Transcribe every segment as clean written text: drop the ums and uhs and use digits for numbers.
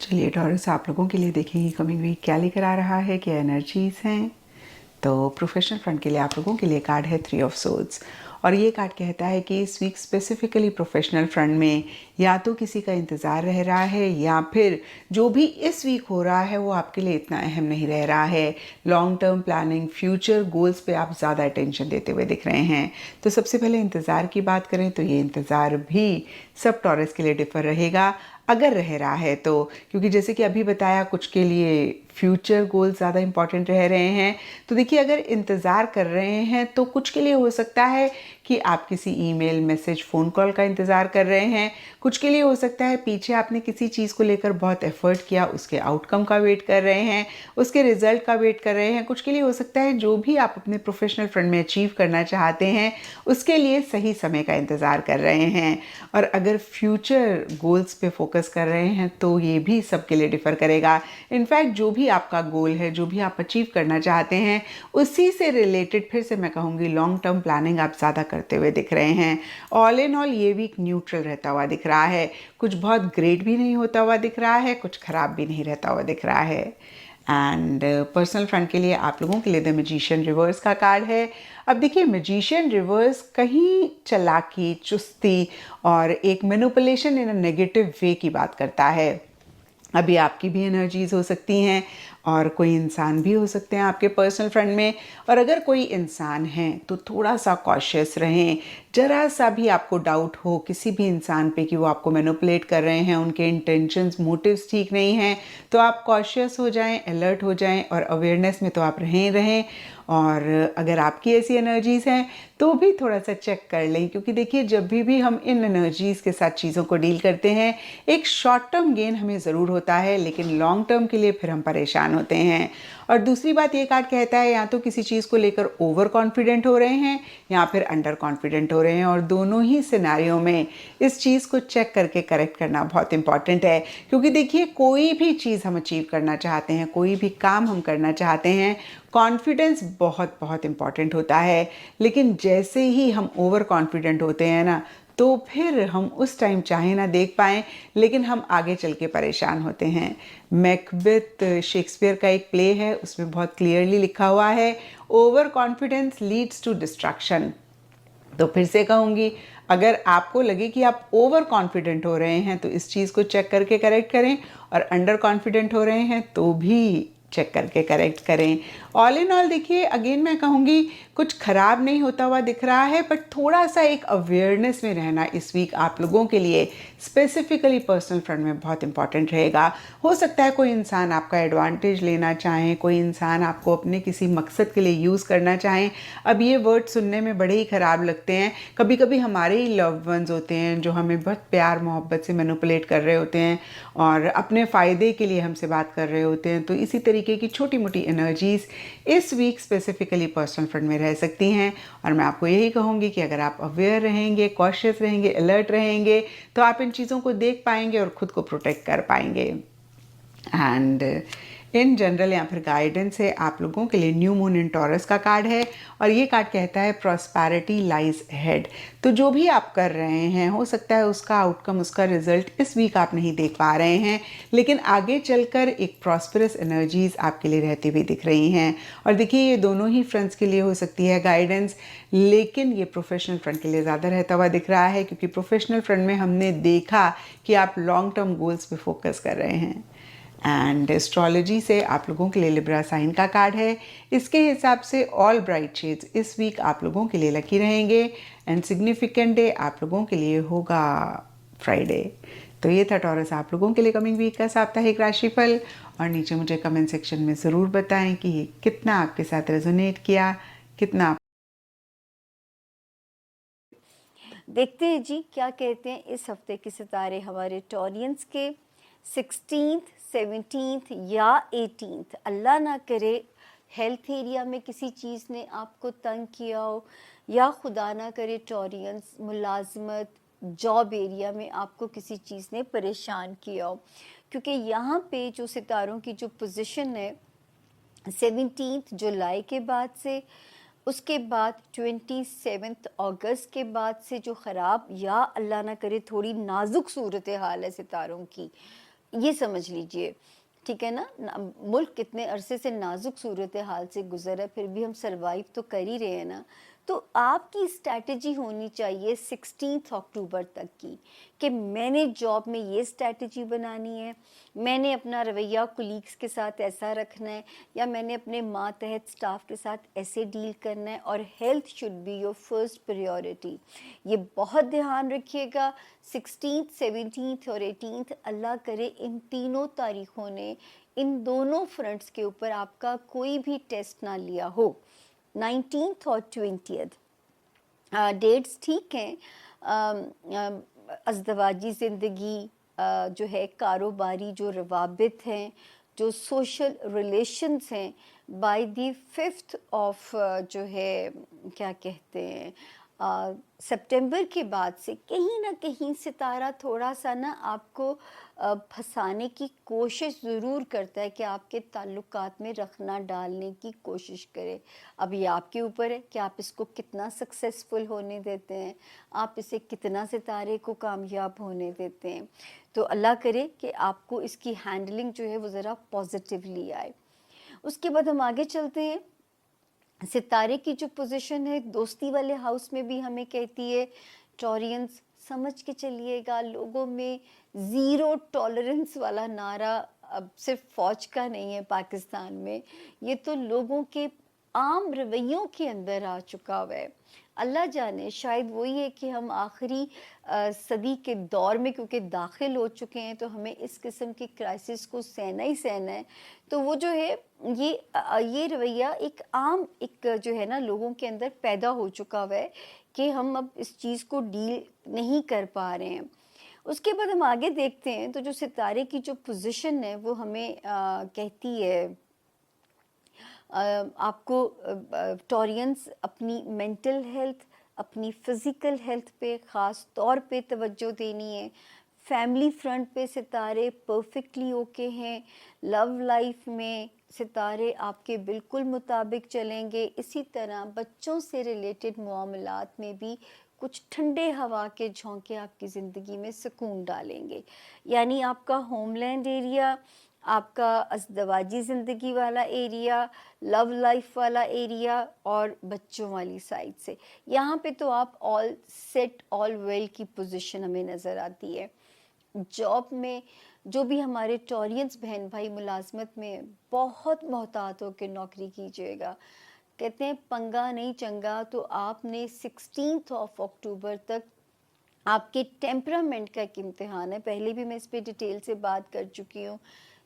चलिए टॉरस, आप लोगों के लिए देखेंगे कमिंग वीक क्या लेकर आ रहा है, क्या एनर्जीज हैं। तो प्रोफेशनल फ्रंट के लिए आप लोगों के लिए कार्ड है 3 ऑफ सोर्ड्स, और ये कार्ड कहता है कि इस वीक स्पेसिफिकली प्रोफेशनल फ्रंट में या तो किसी का इंतज़ार रह रहा है, या फिर जो भी इस वीक हो रहा है वो आपके लिए इतना अहम नहीं रह रहा है। Long term planning, future goals पे आप ज़्यादा अटेंशन देते हुए दिख रहे हैं। तो सबसे पहले इंतज़ार की बात करें तो ये इंतज़ार भी सब टॉरस के लिए डिफर रहेगा, अगर रह रहा है तो। क्योंकि जैसे कि अभी बताया, कुछ के लिए फ्यूचर गोल ज़्यादा इंपॉर्टेंट रह रहे हैं। तो देखिए, अगर इंतज़ार कर रहे हैं तो कुछ के लिए हो सकता है कि आप किसी ईमेल, मैसेज, फ़ोन कॉल का इंतज़ार कर रहे हैं। कुछ के लिए हो सकता है पीछे आपने किसी चीज़ को लेकर बहुत एफर्ट किया, उसके आउटकम का वेट कर रहे हैं, उसके रिजल्ट का वेट कर रहे हैं। कुछ के लिए हो सकता है जो भी आप अपने प्रोफेशनल फ्रंट में अचीव करना चाहते हैं उसके लिए सही समय का इंतज़ार कर रहे हैं। और अगर फ्यूचर गोल्स पे फोकस कर रहे हैं तो ये भी सबके लिए डिफ़र करेगा। इनफैक्ट जो भी आपका गोल है, जो भी आप अचीव करना चाहते हैं, उसी से रिलेटेड फिर से मैं कहूँगी लॉन्ग टर्म प्लानिंग आप ज़्यादा करते हुए दिख रहे हैं। ऑल इन ऑल ये वीक न्यूट्रल रहता हुआ दिख रहा है। कुछ बहुत ग्रेट भी नहीं होता हुआ दिख रहा है, कुछ ख़राब भी नहीं रहता हुआ दिख रहा है। एंड पर्सनल फ्रंट के लिए आप लोगों के लिए द मैजिशियन रिवर्स का कार्ड है। अब देखिए, मैजिशियन रिवर्स कहीं चालाकी, चुस्ती और एक manipulation in a negative way की बात करता है। अभी आपकी भी एनर्जीज हो सकती हैं और कोई इंसान भी हो सकते हैं आपके पर्सनल फ्रंट में। और अगर कोई इंसान है तो थोड़ा सा कॉशियस रहें। जरा सा भी आपको डाउट हो किसी भी इंसान पे कि वो आपको मैनिपुलेट कर रहे हैं, उनके इंटेंशंस, मोटिव्स ठीक नहीं हैं, तो आप कॉशियस हो जाएं, अलर्ट हो जाएं, और अवेयरनेस में तो आप रहें रहें। और अगर आपकी ऐसी एनर्जीज़ हैं तो भी थोड़ा सा चेक कर लें, क्योंकि देखिए, जब भी हम इन एनर्जीज़ के साथ चीज़ों को डील करते हैं, एक शॉर्ट टर्म गेन हमें ज़रूर होता है, लेकिन लॉन्ग टर्म के लिए फिर हम परेशान होते हैं। और दूसरी बात, ये कार्ड कहता है या तो किसी चीज़ को लेकर ओवर कॉन्फिडेंट हो रहे हैं या फिर अंडर कॉन्फिडेंट हो रहे हैं, और दोनों ही सिनेरियो में इस चीज़ को चेक करके करेक्ट करना बहुत इंपॉर्टेंट है। क्योंकि देखिए, कोई भी चीज़ हम अचीव करना चाहते हैं, कोई भी काम हम करना चाहते हैं, कॉन्फिडेंस बहुत बहुत इंपॉर्टेंट होता है। लेकिन जैसे ही हम ओवर कॉन्फिडेंट होते हैं ना, तो फिर हम उस टाइम चाहे ना देख पाएँ, लेकिन हम आगे चल के परेशान होते हैं। मैकबेथ शेक्सपियर का एक प्ले है, उसमें बहुत क्लियरली लिखा हुआ है, over confidence leads to distraction. तो फिर से कहूँगी, अगर आपको लगे कि आप ओवर कॉन्फिडेंट हो रहे हैं तो इस चीज़ को चेक करके करेक्ट करें, और अंडर कॉन्फिडेंट हो रहे हैं तो भी चेक करके करेक्ट करें। ऑल इन ऑल देखिए, अगेन मैं कहूँगी, कुछ ख़राब नहीं होता हुआ दिख रहा है, बट थोड़ा सा एक अवेयरनेस में रहना इस वीक आप लोगों के लिए स्पेसिफिकली पर्सनल फ्रंट में बहुत इंपॉर्टेंट रहेगा। हो सकता है कोई इंसान आपका एडवांटेज लेना चाहें, कोई इंसान आपको अपने किसी मकसद के लिए यूज़ करना चाहें। अब ये वर्ड सुनने में बड़े ही ख़राब लगते हैं। कभी कभी हमारे ही लव्ड वंस होते हैं जो हमें बहुत प्यार मोहब्बत से मैनिपुलेट कर रहे होते हैं और अपने फ़ायदे के लिए हमसे बात कर रहे होते हैं। तो इसी तरीके की छोटी मोटी एनर्जीज़ इस वीक स्पेसिफिकली पर्सनल फ्रंट में रह सकती हैं। और मैं आपको यही कहूँगी कि अगर आप अवेयर रहेंगे, कॉशियस रहेंगे, अलर्ट रहेंगे, तो आप इन चीज़ों को देख पाएंगे और ख़ुद को प्रोटेक्ट कर पाएंगे। एंड इन जनरल या फिर गाइडेंस है आप लोगों के लिए न्यू मून इन टॉरस का कार्ड है, और ये कार्ड कहता है प्रॉस्पेरिटी लाइज अहेड। तो जो भी आप कर रहे हैं, हो सकता है उसका आउटकम, उसका रिजल्ट इस वीक आप नहीं देख पा रहे हैं, लेकिन आगे चलकर एक प्रॉस्परस एनर्जीज आपके लिए रहती हुई दिख रही हैं। और देखिए, ये दोनों ही फ्रंट्स के लिए हो सकती है गाइडेंस, लेकिन ये प्रोफेशनल फ्रंट के लिए ज़्यादा रहता हुआ दिख रहा है, क्योंकि प्रोफेशनल फ्रंट में हमने देखा कि आप लॉन्ग टर्म गोल्स पे फोकस कर रहे हैं। एंड एस्ट्रोलॉजी से आप लोगों के लिए लिब्रा साइन का कार्ड है। इसके हिसाब से ऑल ब्राइट शेड्स इस वीक आप लोगों के लिए लकी रहेंगे, एंड सिग्निफिकेंट डे आप लोगों के लिए होगा फ्राइडे। तो ये था टॉरस आप लोगों के लिए कमिंग वीक का साप्ताहिक राशिफल। और नीचे मुझे कमेंट सेक्शन में ज़रूर बताएं कि ये कितना आपके साथ रेजोनेट किया, कितना। देखते हैं जी क्या कहते हैं इस हफ्ते के सितारे हमारे टॉरियंस के 16th, 17th या 18th। अल्लाह ना करे हेल्थ एरिया में किसी चीज़ ने आपको तंग किया हो, या खुदा ना करे टॉरियंस मुलाजमत जॉब एरिया में आपको किसी चीज़ ने परेशान किया हो, क्योंकि यहाँ पे जो सितारों की जो पोजीशन है 17 जुलाई के बाद से, उसके बाद 27 अगस्त के बाद से जो ख़राब या अल्लाह ना करे थोड़ी नाजुक सूरत हाल है सितारों की, ये समझ लीजिए, ठीक है ना। मुल्क कितने अरसे से नाजुक सूरत हाल से गुजर है, फिर भी हम सरवाइव तो कर ही रहे हैं ना। तो आपकी स्ट्रैटेजी होनी चाहिए 16 अक्टूबर तक की, कि मैंने जॉब में ये स्ट्रैटेजी बनानी है, मैंने अपना रवैया कुलीग्स के साथ ऐसा रखना है, या मैंने अपने मातहत स्टाफ के साथ ऐसे डील करना है, और health should be your first priority. ये बहुत ध्यान रखिएगा। 16th 17th और 18th अल्लाह करे इन तीनों तारीखों ने इन दोनों फ्रंट्स के ऊपर आपका कोई भी टेस्ट ना लिया हो। 19th और 20th डेट्स ठीक हैं। अज़दवाजी ज़िंदगी, जो है कारोबारी जो रवाबित हैं, जो सोशल रिलेशंस हैं, बाय द 5th ऑफ जो है क्या कहते हैं सितंबर के बाद से कहीं ना कहीं सितारा थोड़ा सा ना आपको फंसाने की कोशिश ज़रूर करता है, कि आपके ताल्लुकात में रखना डालने की कोशिश करे। अब ये आपके ऊपर है कि आप इसको कितना सक्सेसफुल होने देते हैं, आप इसे कितना सितारे को कामयाब होने देते हैं। तो अल्लाह करे कि आपको इसकी हैंडलिंग जो है वो ज़रा पॉजिटिवली आए। उसके बाद हम आगे चलते हैं। सितारे की जो पोजीशन है दोस्ती वाले हाउस में भी हमें कहती है, टॉरियंस समझ के चलिएगा, लोगों में ज़ीरो टॉलरेंस वाला नारा अब सिर्फ फ़ौज का नहीं है पाकिस्तान में, ये तो लोगों के आम रवैयों के अंदर आ चुका हुआ है। अल्लाह जाने शायद वही है कि हम आखिरी सदी के दौर में क्योंकि दाखिल हो चुके हैं, तो हमें इस किस्म की क्राइसिस को सहना ही सहना है। तो वो जो है ये रवैया एक आम एक जो है ना लोगों के अंदर पैदा हो चुका हुआ है, कि हम अब इस चीज़ को डील नहीं कर पा रहे हैं। उसके बाद हम आगे देखते हैं, तो जो सितारे की जो पोजीशन है वो हमें कहती है आपको टॉरियंस अपनी मेंटल हेल्थ, अपनी फ़िज़िकल हेल्थ पे ख़ास तौर पे तवज्जो देनी है। फैमिली फ्रंट पे सितारे परफेक्टली ओके हैं। लव लाइफ में सितारे आपके बिल्कुल मुताबिक चलेंगे। इसी तरह बच्चों से रिलेटेड मामलात में भी कुछ ठंडे हवा के झोंके आपकी ज़िंदगी में सुकून डालेंगे। यानी आपका होमलैंड एरिया, आपका अज़दवाजी ज़िंदगी वाला एरिया, लव लाइफ वाला एरिया और बच्चों वाली साइड से, यहाँ पे तो आप ऑल सेट ऑल वेल की पोजीशन हमें नज़र आती है। जॉब में जो भी हमारे टॉरियंस बहन भाई मुलाजमत में, बहुत मोहतात होकर नौकरी कीजिएगा। कहते हैं पंगा नहीं चंगा, तो आपने 16 ऑफ अक्टूबर तक आपके टेम्परामेंट का एक इम्तिहान है। पहले भी मैं इस पे डिटेल से बात कर चुकी हूँ,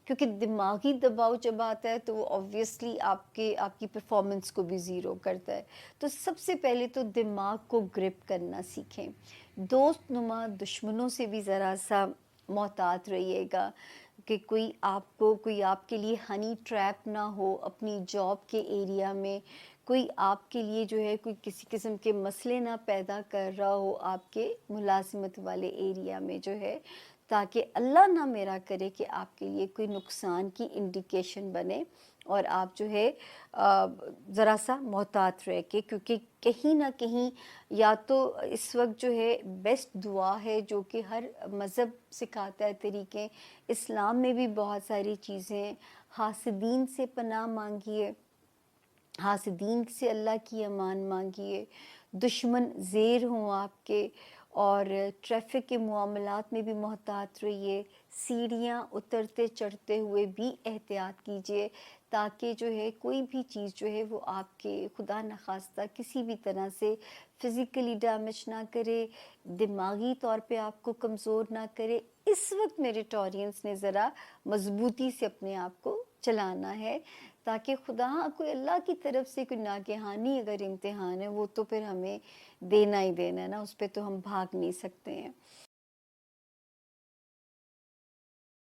क्योंकि दिमागी दबाव जब आता है तो वो ऑब्वियसली आपकी परफॉर्मेंस को भी ज़ीरो करता है। तो सबसे पहले तो दिमाग को ग्रिप करना सीखें। दोस्त नुमा दुश्मनों से भी ज़रा सा मोहतात रहिएगा, कि कोई आपके लिए हनी ट्रैप ना हो अपनी जॉब के एरिया में, कोई आपके लिए जो है कोई किसी किस्म के मसले ना पैदा कर रहा हो आपके मुलाजिमत वाले एरिया में जो है, ताकि अल्लाह ना मेरा करे कि आपके लिए कोई नुकसान की इंडिकेशन बने और आप जो है ज़रा सा मोहतात रह के, क्योंकि कहीं ना कहीं या तो इस वक्त जो है बेस्ट दुआ है जो कि हर मज़हब सिखाता है तरीके, इस्लाम में भी बहुत सारी चीज़ें, हासिदीन से पनाह मांगिए, हासिदीन से अल्लाह की अमान मांगिए, दुश्मन ज़ेर हों आपके, और ट्रैफिक के मामलात में भी मोहतात रहिए, सीढ़ियाँ उतरते चढ़ते हुए भी एहतियात कीजिए, ताकि जो है कोई भी चीज़ जो है वो आपके खुदा न खास्ता किसी भी तरह से फ़िज़िकली डैमेज ना करे, दिमागी तौर पे आपको कमज़ोर ना करे। इस वक्त मेरे टॉरियंस ने ज़रा मजबूती से अपने आप को चलाना है, ताकि खुदा कोई अल्लाह की तरफ से कोई नागहानी अगर इम्तिहान है वो तो फिर हमें देना ही देना है ना, उस पर तो हम भाग नहीं सकते हैं।